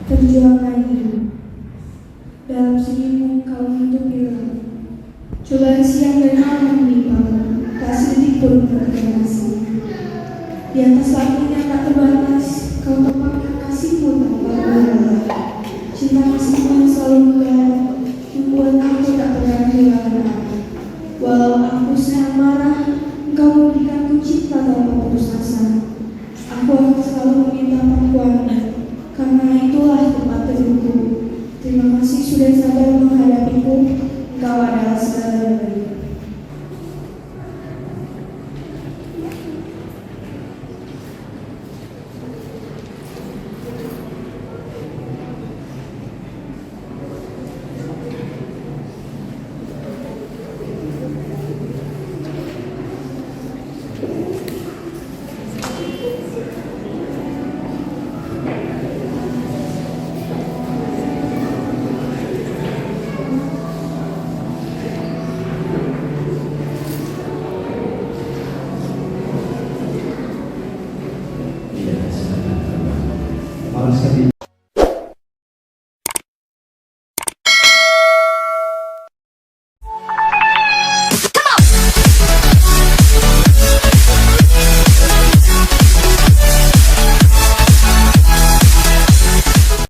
Perjuangan hidup. Dalam senyummu kau menutup hilang. Cobaan siang dan malam menimpamu, tak sedetik pun berterima kasih. Di atas langit yang tak terbatas, kau tumpahkan kasihmu tanpa berbala. Cinta kasihmu yang selalu menggelar, membuat aku tak pernah kehilangan arah. Walau aku sedang marah, engkau memberikanku cinta tanpa putus asa. Aku akan selalu meminta pengakuanmu, karena itulah tempat teduhku. Terima kasih sudah sabar